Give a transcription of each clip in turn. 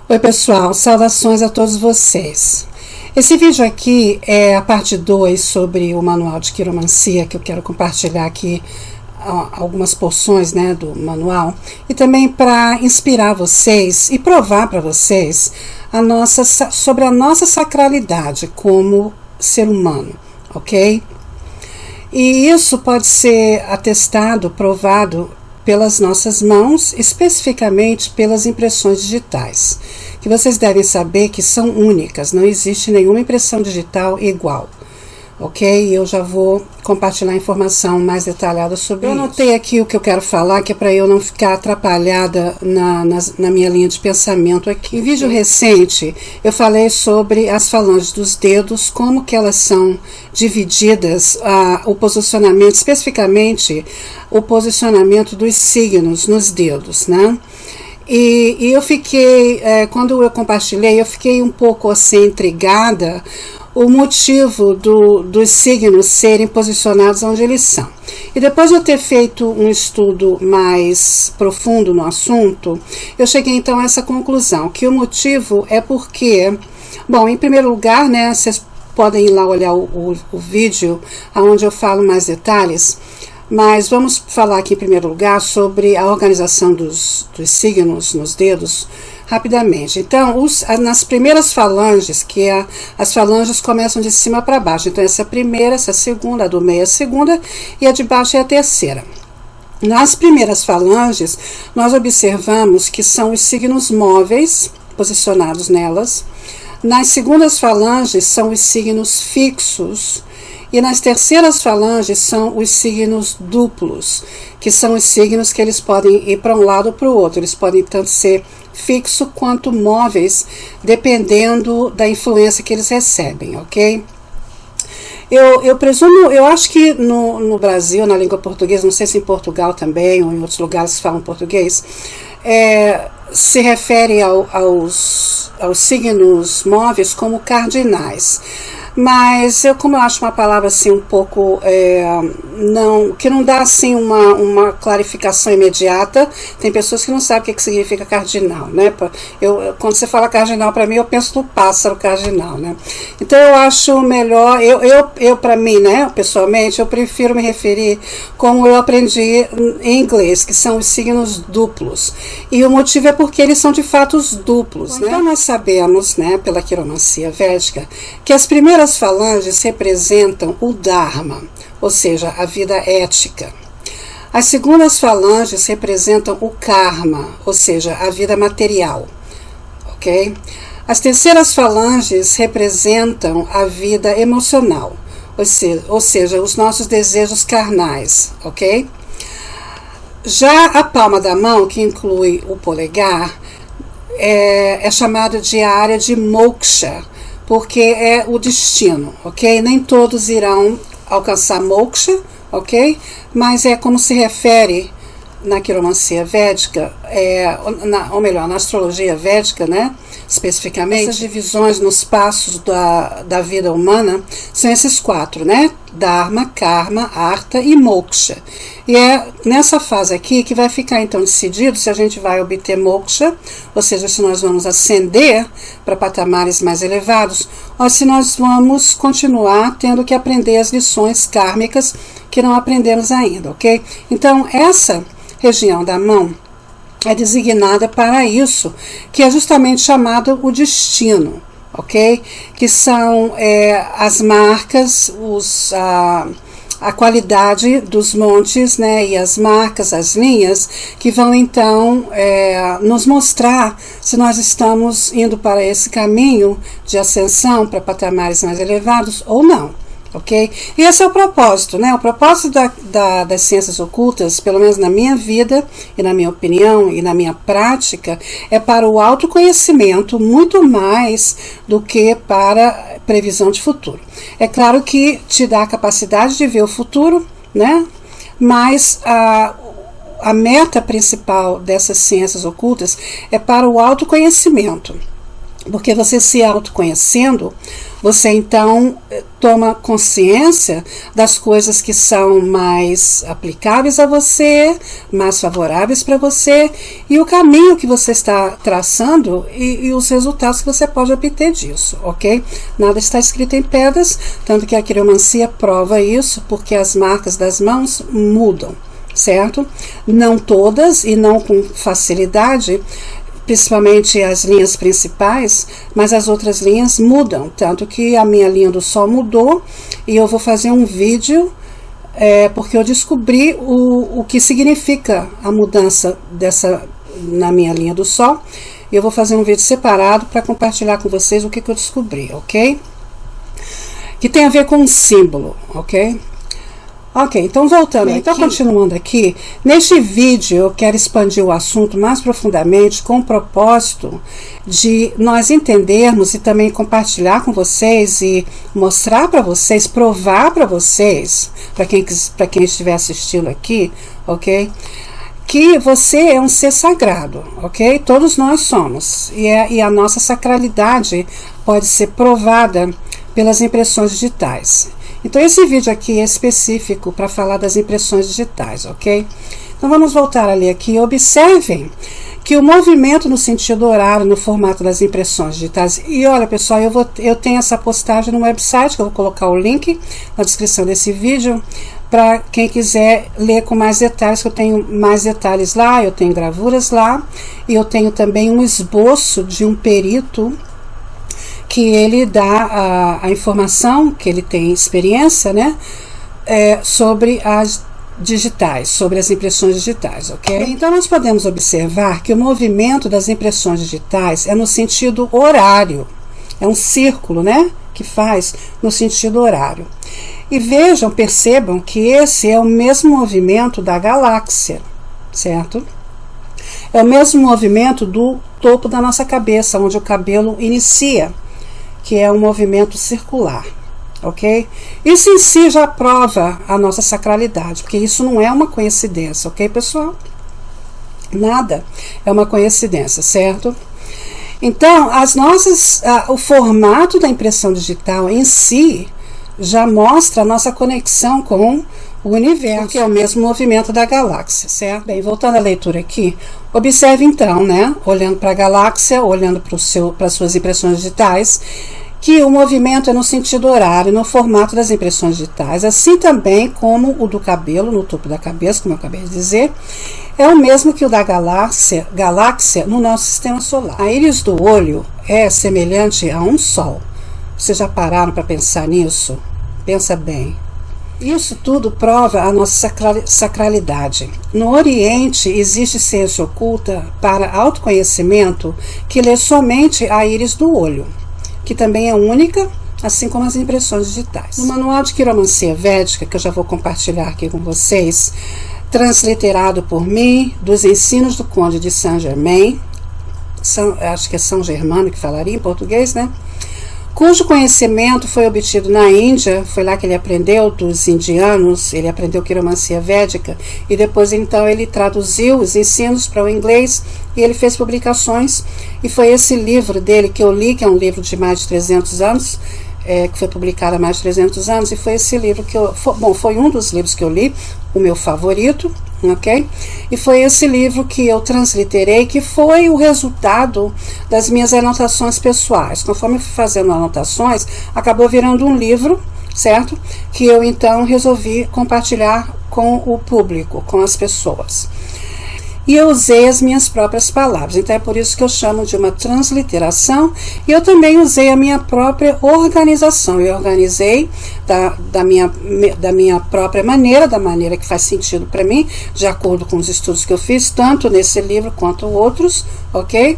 Oi pessoal, saudações a todos vocês. Esse vídeo aqui é a parte 2 sobre o manual de quiromancia, que eu quero compartilhar aqui algumas porções, né, do manual, e também para inspirar vocês e provar para vocês sobre a nossa sacralidade como ser humano, ok? E isso pode ser atestado, provado pelas nossas mãos, especificamente pelas impressões digitais, que vocês devem saber que são únicas, não existe nenhuma impressão digital igual, ok? Eu já vou compartilhar informação mais detalhada sobre isso. Eu anotei aqui o que eu quero falar, que é para eu não ficar atrapalhada na minha linha de pensamento aqui. Em vídeo recente, eu falei sobre as falanges dos dedos, como que elas são divididas, o posicionamento, especificamente o posicionamento dos signos nos dedos, né? E eu fiquei, quando eu compartilhei, eu fiquei um pouco assim intrigada o motivo dos signos serem posicionados onde eles são. E depois de eu ter feito um estudo mais profundo no assunto, eu cheguei então a essa conclusão, que o motivo é porque, bom, em primeiro lugar, né, vocês podem ir lá olhar o vídeo onde eu falo mais detalhes, mas vamos falar aqui em primeiro lugar sobre a organização dos signos nos dedos rapidamente. Então, nas primeiras falanges, as falanges começam de cima para baixo. Então, essa é a primeira, essa é a segunda, a do meio é a segunda e a de baixo é a terceira. Nas primeiras falanges, nós observamos que são os signos móveis posicionados nelas. Nas segundas falanges são os signos fixos. E nas terceiras falanges são os signos duplos, que são os signos que eles podem ir para um lado ou para o outro. Eles podem tanto ser fixos quanto móveis, dependendo da influência que eles recebem, ok? Eu presumo, eu acho que no Brasil, na língua portuguesa, não sei se em Portugal também, ou em outros lugares que falam português, se refere aos signos móveis como cardinais. Mas como eu acho uma palavra assim um pouco que não dá assim uma clarificação imediata, tem pessoas que não sabem o que significa cardinal, né? Quando você fala cardinal, para mim eu penso no pássaro cardinal, né? Então eu acho melhor, eu para mim, né, pessoalmente, eu prefiro me referir como eu aprendi em inglês, que são os signos duplos. E o motivo é porque eles são de fato os duplos, né? Então nós sabemos, né, pela quiromancia védica, que as primeiras falanges representam o Dharma, ou seja, a vida ética. As segundas falanges representam o Karma, ou seja, a vida material. Ok? As terceiras falanges representam a vida emocional, ou seja, os nossos desejos carnais. Ok? Já a palma da mão, que inclui o polegar, é chamada de área de moksha, porque é o destino, ok? Nem todos irão alcançar moksha, ok? Mas é como se refere na quiromancia védica, ou melhor, na astrologia védica, né? Especificamente, essas divisões nos passos da vida humana são esses 4, né? Dharma, Karma, Artha e Moksha. E é nessa fase aqui que vai ficar então decidido se a gente vai obter Moksha, ou seja, se nós vamos ascender para patamares mais elevados, ou se nós vamos continuar tendo que aprender as lições kármicas que não aprendemos ainda, ok? Então, essa região da mão é designada para isso, que é justamente chamado o destino, ok? Que são as marcas, a qualidade dos montes, né? E as marcas, as linhas, que vão então nos mostrar se nós estamos indo para esse caminho de ascensão para patamares mais elevados ou não. Ok? E esse é o propósito, né? O propósito das ciências ocultas, pelo menos na minha vida e na minha opinião e na minha prática, é para o autoconhecimento muito mais do que para previsão de futuro. É claro que te dá a capacidade de ver o futuro, né? Mas a meta principal dessas ciências ocultas é para o autoconhecimento. Porque você se autoconhecendo, você então toma consciência das coisas que são mais aplicáveis a você, mais favoráveis para você, e o caminho que você está traçando e os resultados que você pode obter disso, ok? Nada está escrito em pedras, tanto que a quiromancia prova isso, porque as marcas das mãos mudam, certo? Não todas e não com facilidade, principalmente as linhas principais, mas as outras linhas mudam, tanto que a minha linha do sol mudou, e eu vou fazer um vídeo, porque eu descobri o que significa a mudança na minha linha do sol, e eu vou fazer um vídeo separado para compartilhar com vocês o que eu descobri, ok? Que tem a ver com um símbolo, ok? Ok, então voltando aqui. Então, continuando aqui, neste vídeo eu quero expandir o assunto mais profundamente com o propósito de nós entendermos e também compartilhar com vocês e mostrar para vocês, provar para vocês, para quem estiver assistindo aqui, ok? Que você é um ser sagrado, ok? Todos nós somos, e a nossa sacralidade pode ser provada pelas impressões digitais. Então esse vídeo aqui é específico para falar das impressões digitais, ok? Então vamos voltar ali aqui. Observem que o movimento no sentido horário, no formato das impressões digitais, e olha pessoal, eu tenho essa postagem no website, que eu vou colocar o link na descrição desse vídeo, para quem quiser ler com mais detalhes, que eu tenho mais detalhes lá, eu tenho gravuras lá, e eu tenho também um esboço de um perito, que ele dá a informação, que ele tem experiência, né, sobre as digitais, sobre as impressões digitais, ok? Então nós podemos observar que o movimento das impressões digitais é no sentido horário, é um círculo, né, que faz no sentido horário. E vejam, percebam que esse é o mesmo movimento da galáxia, certo? É o mesmo movimento do topo da nossa cabeça, onde o cabelo inicia, que é um movimento circular, ok? Isso em si já prova a nossa sacralidade, porque isso não é uma coincidência, ok, pessoal? Nada é uma coincidência, certo? Então, o formato da impressão digital em si já mostra a nossa conexão com o universo, que é o mesmo movimento da galáxia, certo? Bem, voltando à leitura aqui, observe então, né, olhando para a galáxia, olhando para as suas impressões digitais, que o movimento é no sentido horário, no formato das impressões digitais, assim também como o do cabelo, no topo da cabeça, como eu acabei de dizer, é o mesmo que o da galáxia no nosso sistema solar. A íris do olho é semelhante a um sol. Vocês já pararam para pensar nisso? Pensa bem. Isso tudo prova a nossa sacralidade. No Oriente existe ciência oculta para autoconhecimento que lê somente a íris do olho, que também é única, assim como as impressões digitais. No manual de quiromancia védica, que eu já vou compartilhar aqui com vocês, transliterado por mim, dos ensinos do Conde de Saint-Germain, acho que é São Germano que falaria em português, né? Cujo conhecimento foi obtido na Índia, foi lá que ele aprendeu dos indianos, ele aprendeu quiromancia védica, e depois então ele traduziu os ensinos para o inglês, e ele fez publicações, e foi esse livro dele que eu li, que é um livro de mais de 300 anos, que foi publicado há mais de 300 anos, e foi esse livro que foi um dos livros que eu li, o meu favorito, ok? E foi esse livro que eu transliterei, que foi o resultado das minhas anotações pessoais. Conforme eu fui fazendo anotações, acabou virando um livro, certo? Que eu então resolvi compartilhar com o público, com as pessoas. E eu usei as minhas próprias palavras, então é por isso que eu chamo de uma transliteração, e eu também usei a minha própria organização, eu organizei da minha própria maneira, da maneira que faz sentido para mim, de acordo com os estudos que eu fiz, tanto nesse livro quanto outros, ok?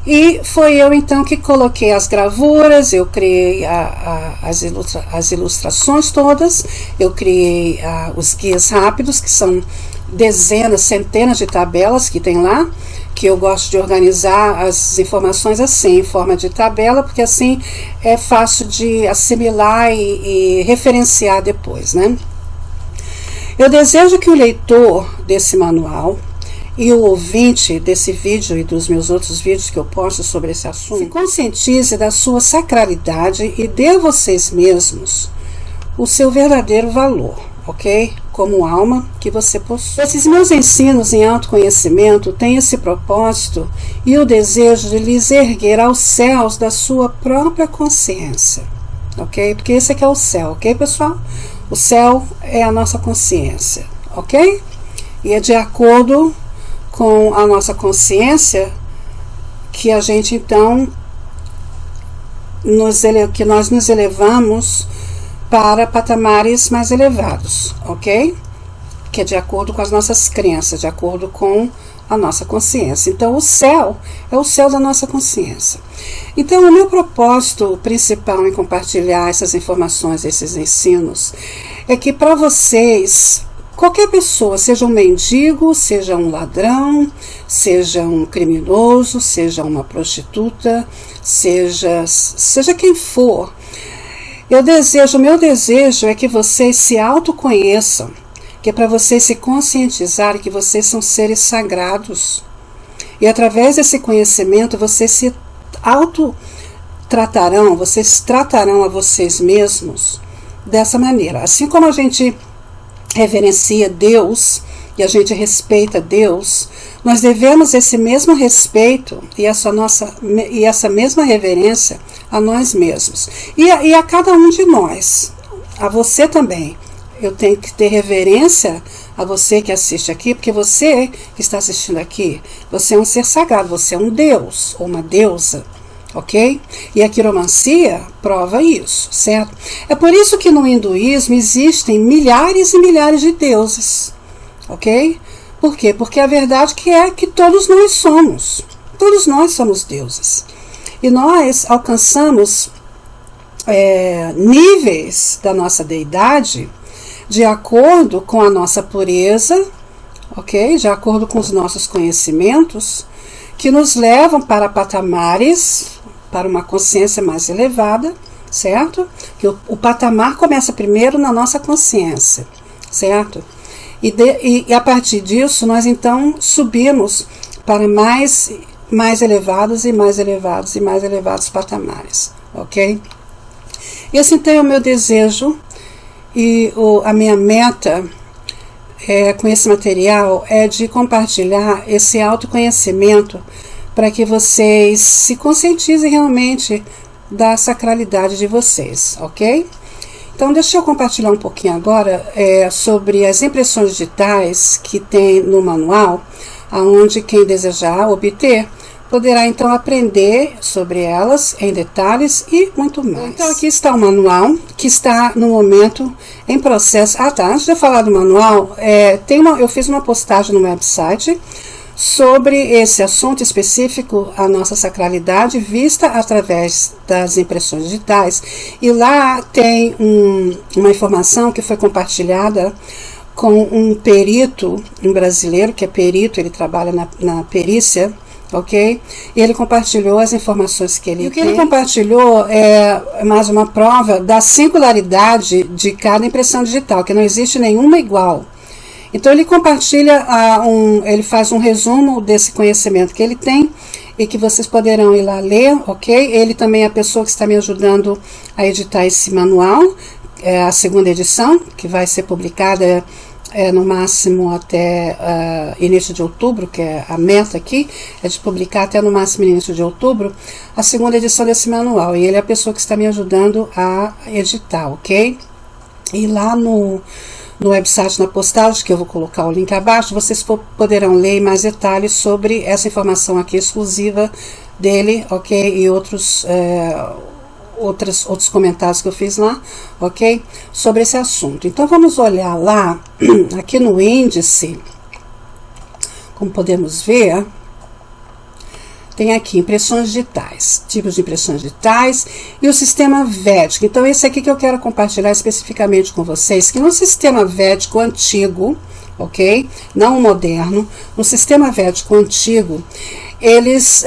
E foi eu então que coloquei as gravuras, eu criei as ilustrações todas, eu criei os guias rápidos, que são dezenas, centenas de tabelas que tem lá, que eu gosto de organizar as informações assim, em forma de tabela, porque assim é fácil de assimilar e referenciar depois, né? Eu desejo que o leitor desse manual e o ouvinte desse vídeo e dos meus outros vídeos que eu posto sobre esse assunto, se conscientize da sua sacralidade e dê a vocês mesmos o seu verdadeiro valor, ok? Como alma que você possui. Esses meus ensinos em autoconhecimento têm esse propósito e o desejo de lhes erguer aos céus da sua própria consciência, ok? Porque esse aqui é o céu, ok, pessoal? O céu é a nossa consciência, ok? E é de acordo com a nossa consciência que a gente então que nós nos elevamos para patamares mais elevados, ok? Que é de acordo com as nossas crenças, de acordo com a nossa consciência. Então o céu é o céu da nossa consciência. Então o meu propósito principal em compartilhar essas informações, esses ensinos, é que para vocês, qualquer pessoa, seja um mendigo, seja um ladrão, seja um criminoso, seja uma prostituta, seja quem for, o meu desejo é que vocês se autoconheçam, que é para vocês se conscientizarem que vocês são seres sagrados. E através desse conhecimento vocês se autotratarão, vocês tratarão a vocês mesmos dessa maneira. Assim como a gente reverencia Deus e a gente respeita Deus, nós devemos esse mesmo respeito e essa mesma reverência a nós mesmos e a cada um de nós, a você também. Eu tenho que ter reverência a você que assiste aqui, porque você que está assistindo aqui, você é um ser sagrado, você é um deus ou uma deusa, ok? E a quiromancia prova isso, certo? É por isso que no hinduísmo existem milhares e milhares de deuses, ok? Por quê? Porque a verdade é que todos nós somos deuses. E nós alcançamos níveis da nossa deidade de acordo com a nossa pureza, ok? De acordo com os nossos conhecimentos, que nos levam para patamares, para uma consciência mais elevada, certo? Que o patamar começa primeiro na nossa consciência, certo? E a partir disso, nós então subimos para mais elevados e mais elevados e mais elevados patamares, ok? Esse então é o meu desejo e a minha meta com esse material é de compartilhar esse autoconhecimento para que vocês se conscientizem realmente da sacralidade de vocês, ok? Então deixa eu compartilhar um pouquinho agora sobre as impressões digitais que tem no manual, aonde quem desejar obter poderá então aprender sobre elas em detalhes e muito mais. Então aqui está o manual, que está no momento em processo. Antes de eu falar do manual, eu fiz uma postagem no website sobre esse assunto específico, a nossa sacralidade vista através das impressões digitais. E lá tem uma informação que foi compartilhada com um perito, um brasileiro que é perito, ele trabalha na perícia, ok? E ele compartilhou as informações que ele tem. E o que ele compartilhou é mais uma prova da singularidade de cada impressão digital, que não existe nenhuma igual. Então ele compartilha, ele faz um resumo desse conhecimento que ele tem e que vocês poderão ir lá ler, ok? Ele também é a pessoa que está me ajudando a editar esse manual, a segunda edição, que vai ser publicada no máximo até início de outubro, que é a meta aqui, é de publicar até no máximo início de outubro, a segunda edição desse manual. E ele é a pessoa que está me ajudando a editar, ok? E lá no website, na postagem, que eu vou colocar o link abaixo, vocês poderão ler mais detalhes sobre essa informação aqui exclusiva dele, ok? E outros comentários que eu fiz lá, ok? Sobre esse assunto. Então vamos olhar lá, aqui no índice, como podemos ver, tem aqui impressões digitais, tipos de impressões digitais e o sistema védico. Então esse aqui que eu quero compartilhar especificamente com vocês, que no sistema védico antigo, ok? Não o moderno, no sistema védico antigo, eles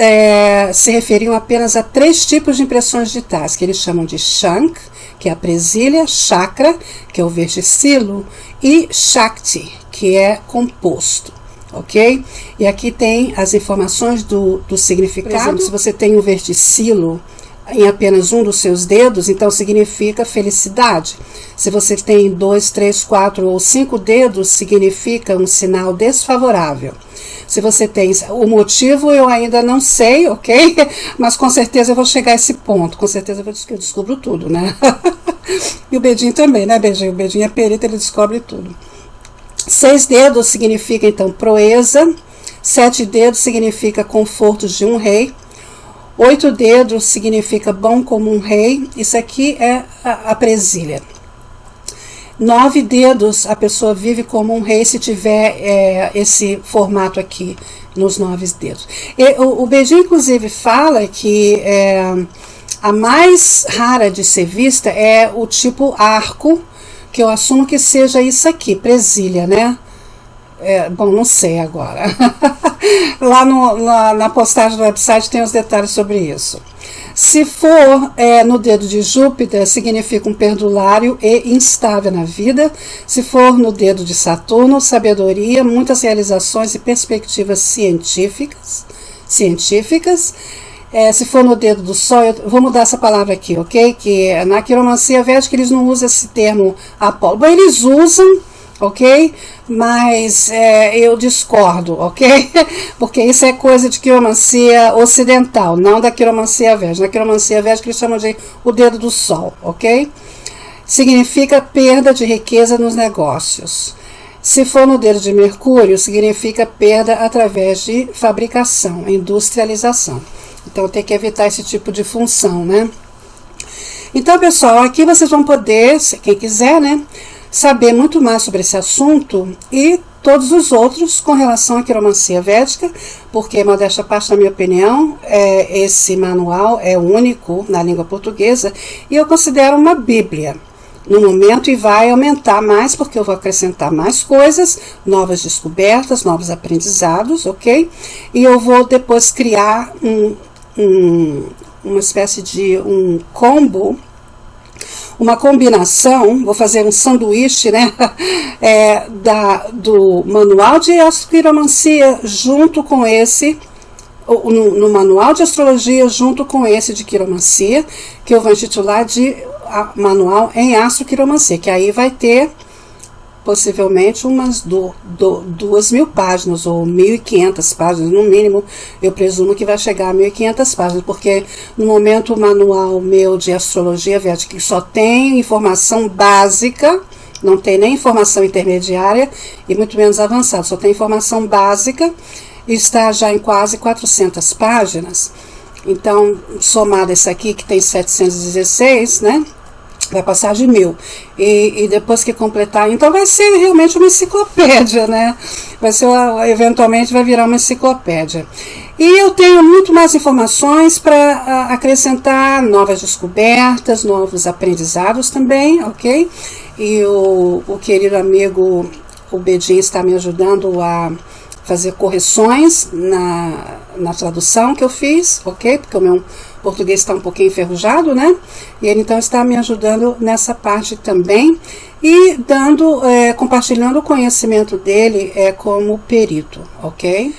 se referiam apenas a 3 tipos de impressões digitais, que eles chamam de Shank, que é a presilha, Chakra, que é o verticilo, e Shakti, que é composto, ok? E aqui tem as informações do significado. Por exemplo, se você tem um verticilo em apenas um dos seus dedos, então significa felicidade. Se você tem 2, 3, 4 ou 5 dedos, significa um sinal desfavorável. Se você tem o motivo, eu ainda não sei, ok? Mas com certeza eu vou chegar a esse ponto. Com certeza eu descubro tudo, né? E o Bedinho também, né, Bedinho? O Bedinho é perito, ele descobre tudo. 6 dedos significa, então, proeza. 7 dedos significa confortos de um rei. 8 dedos significa bom como um rei. Isso aqui é a presilha. 9 dedos, a pessoa vive como um rei se tiver esse formato aqui nos 9 dedos. E o Bedinho, inclusive, fala que a mais rara de ser vista é o tipo arco, que eu assumo que seja isso aqui, presilha, né? Bom, não sei agora. Lá na postagem do website tem os detalhes sobre isso. Se for no dedo de Júpiter, significa um perdulário e instável na vida. Se for no dedo de Saturno, sabedoria, muitas realizações e perspectivas científicas. Se for no dedo do Sol, eu vou mudar essa palavra aqui, ok? Que na quiromancia védica eles não usam esse termo Apolo. Bom, eles usam, ok? Mas eu discordo, ok? Porque isso é coisa de quiromancia ocidental, não da quiromancia védica. Na quiromancia védica eles chamam de o dedo do Sol, ok? Significa perda de riqueza nos negócios. Se for no dedo de Mercúrio, significa perda através de fabricação, industrialização. Então tem que evitar esse tipo de função, né? Então, pessoal, aqui vocês vão poder, quem quiser, né, saber muito mais sobre esse assunto e todos os outros com relação à quiromancia védica, porque, modéstia à parte, na minha opinião, esse manual é único na língua portuguesa e eu considero uma bíblia no momento, e vai aumentar mais porque eu vou acrescentar mais coisas, novas descobertas, novos aprendizados, ok? E eu vou depois criar uma espécie de um combo, uma combinação, vou fazer um sanduíche, né, do manual de astroquiromancia junto com esse, no manual de astrologia junto com esse de quiromancia, que eu vou intitular de manual em astroquiromancia, que aí vai ter possivelmente umas 2.000 páginas ou 1.500 páginas no mínimo. Eu presumo que vai chegar a 1.500 páginas, porque no momento o manual meu de astrologia védica só tem informação básica, não tem nem informação intermediária e muito menos avançada, só tem informação básica, e está já em quase 400 páginas. Então, somado esse aqui que tem 716, né, vai passar de 1.000, e depois que completar, então vai ser realmente uma enciclopédia, né? Eventualmente vai virar uma enciclopédia. E eu tenho muito mais informações para acrescentar, novas descobertas, novos aprendizados também, ok? E o querido amigo, o Bedinho, está me ajudando a fazer correções na tradução que eu fiz, ok? Porque o meu português está um pouquinho enferrujado, né? E ele então está me ajudando nessa parte também e compartilhando o conhecimento dele como perito, ok?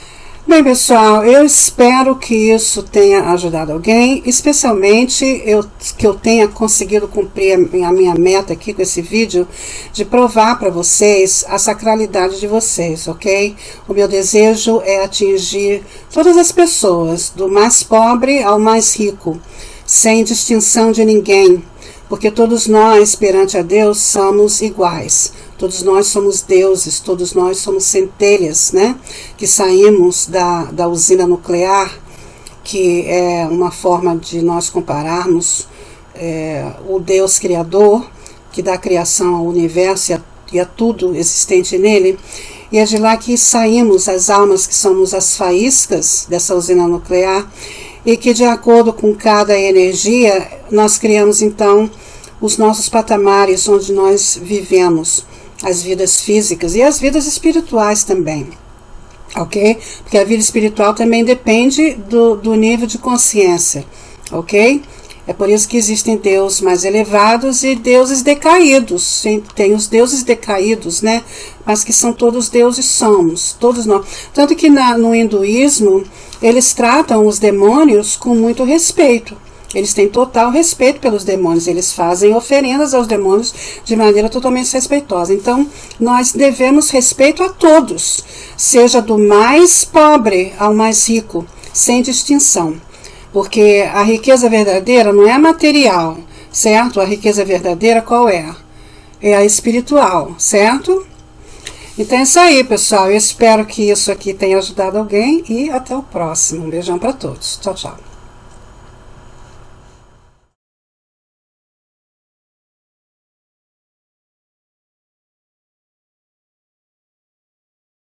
Bem, pessoal, eu espero que isso tenha ajudado alguém, especialmente que eu tenha conseguido cumprir a minha meta aqui com esse vídeo, de provar para vocês a sacralidade de vocês, ok? O meu desejo é atingir todas as pessoas, do mais pobre ao mais rico, sem distinção de ninguém, porque todos nós, perante a Deus, somos iguais. Todos nós somos deuses, todos nós somos centelhas, né? Que saímos da usina nuclear, que é uma forma de nós compararmos o Deus Criador, que dá criação ao universo e a tudo existente nele. E é de lá que saímos as almas que somos as faíscas dessa usina nuclear, e que, de acordo com cada energia, nós criamos então os nossos patamares onde nós vivemos, as vidas físicas e as vidas espirituais também, ok? Porque a vida espiritual também depende do nível de consciência, ok? É por isso que existem deuses mais elevados e deuses decaídos. Tem os deuses decaídos, né? Mas que são todos deuses, somos, todos nós. Tanto que no hinduísmo, eles tratam os demônios com muito respeito. Eles têm total respeito pelos demônios. Eles fazem oferendas aos demônios de maneira totalmente respeitosa. Então, nós devemos respeito a todos, seja do mais pobre ao mais rico, sem distinção. Porque a riqueza verdadeira não é material, certo? A riqueza verdadeira qual é? É a espiritual, certo? Então é isso aí, pessoal. Eu espero que isso aqui tenha ajudado alguém e até o próximo. Um beijão para todos. Tchau, tchau.